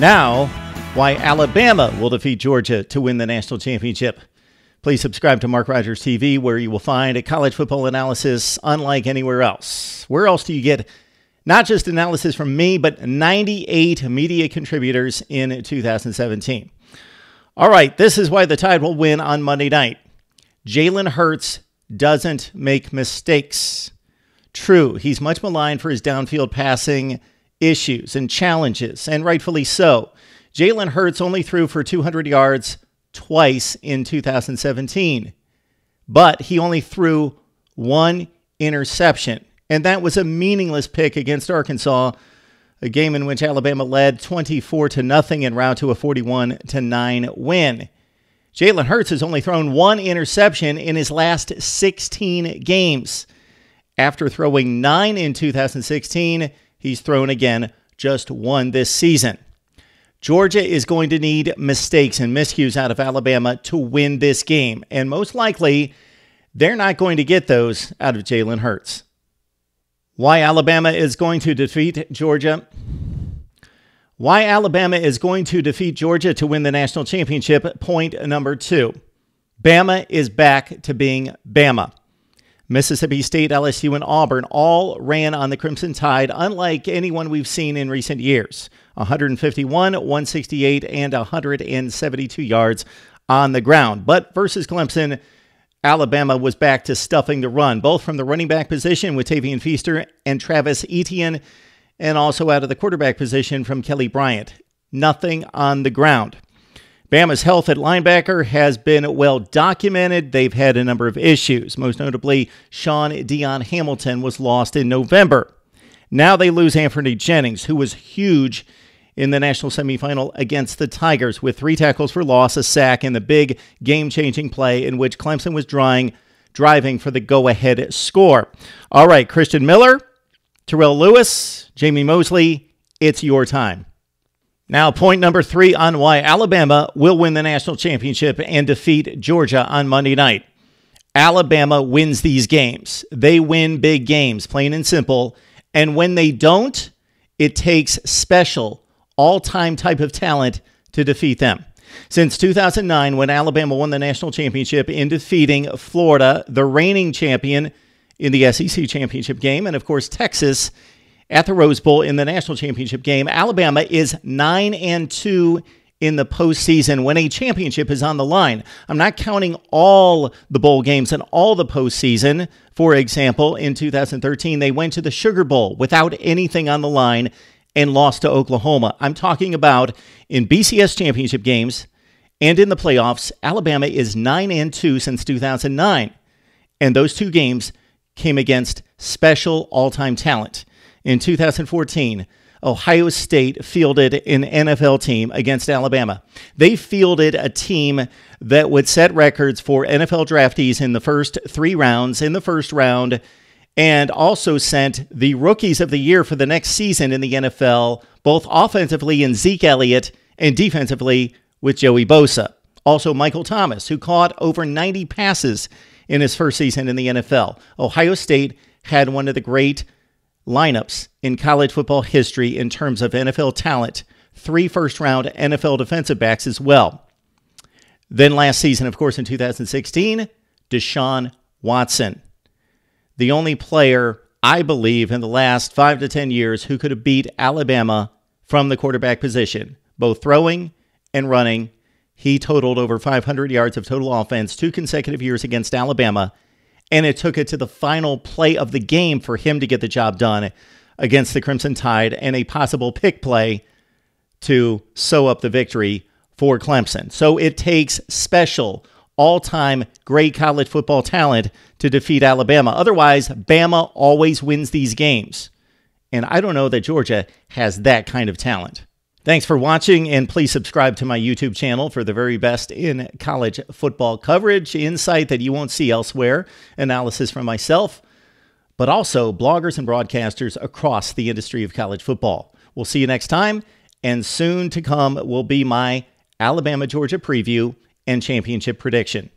Now, why Alabama will defeat Georgia to win the national championship. Please subscribe to Mark Rogers TV, where you will find a college football analysis unlike anywhere else. Where else do you get not just analysis from me, but 98 media contributors in 2017? All right, this is why the Tide will win on Monday night. Jalen Hurts doesn't make mistakes. True, he's much maligned for his downfield passing issues and challenges, and rightfully so. Jalen Hurts only threw for 200 yards twice in 2017, but he only threw one interception, and that was a meaningless pick against Arkansas, a game in which Alabama led 24-0 en route to a 41-9 win. Jalen Hurts has only thrown one interception in his last 16 games. After throwing 9 in 2016, he's thrown again just one this season. Georgia is going to need mistakes and miscues out of Alabama to win this game, and most likely, they're not going to get those out of Jalen Hurts. Why Alabama is going to defeat Georgia? Why Alabama is going to defeat Georgia to win the national championship. Point number 2. Bama is back to being Bama. Mississippi State, LSU, and Auburn all ran on the Crimson Tide, unlike anyone we've seen in recent years. 151, 168, and 172 yards on the ground. But versus Clemson, Alabama was back to stuffing the run, both from the running back position with Tavian Feaster and Travis Etienne, and also out of the quarterback position from Kelly Bryant. Nothing on the ground. Bama's health at linebacker has been well documented. They've had a number of issues. Most notably, Sean Dion Hamilton was lost in November. Now they lose Anthony Jennings, who was huge in the national semifinal against the Tigers with 3 tackles for loss, a sack, and the big game-changing play in which Clemson was driving for the go-ahead score. All right, Christian Miller, Terrell Lewis, Jamie Mosley, it's your time. Now, point number 3 on why Alabama will win the national championship and defeat Georgia on Monday night. Alabama wins these games. They win big games, plain and simple. And when they don't, it takes special, all-time type of talent to defeat them. Since 2009, when Alabama won the national championship in defeating Florida, the reigning champion in the SEC championship game, and of course Texas at the Rose Bowl in the national championship game, Alabama is 9-2 in the postseason when a championship is on the line. I'm not counting all the bowl games and all the postseason. For example, in 2013, they went to the Sugar Bowl without anything on the line and lost to Oklahoma. I'm talking about in BCS championship games and in the playoffs, Alabama is 9-2 since 2009. And those 2 games came against special all-time talent. In 2014, Ohio State fielded an NFL team against Alabama. They fielded a team that would set records for NFL draftees in the first 3 rounds, in the first round, and also sent the rookies of the year for the next season in the NFL, both offensively in Zeke Elliott and defensively with Joey Bosa. Also Michael Thomas, who caught over 90 passes in his first season in the NFL. Ohio State had one of the great lineups in college football history in terms of NFL talent. 3 first-round NFL defensive backs as well. Then last season, of course, in 2016, Deshaun Watson. The only player, I believe, in the last 5 to 10 years who could have beat Alabama from the quarterback position, both throwing and running. He totaled over 500 yards of total offense 2 consecutive years against Alabama, and it took it to the final play of the game for him to get the job done against the Crimson Tide and a possible pick play to sew up the victory for Clemson. So it takes special, all-time great college football talent to defeat Alabama. Otherwise, Bama always wins these games. And I don't know that Georgia has that kind of talent. Thanks for watching, and please subscribe to my YouTube channel for the very best in college football coverage, insight that you won't see elsewhere, analysis from myself, but also bloggers and broadcasters across the industry of college football. We'll see you next time, and soon to come will be my Alabama-Georgia preview and championship prediction.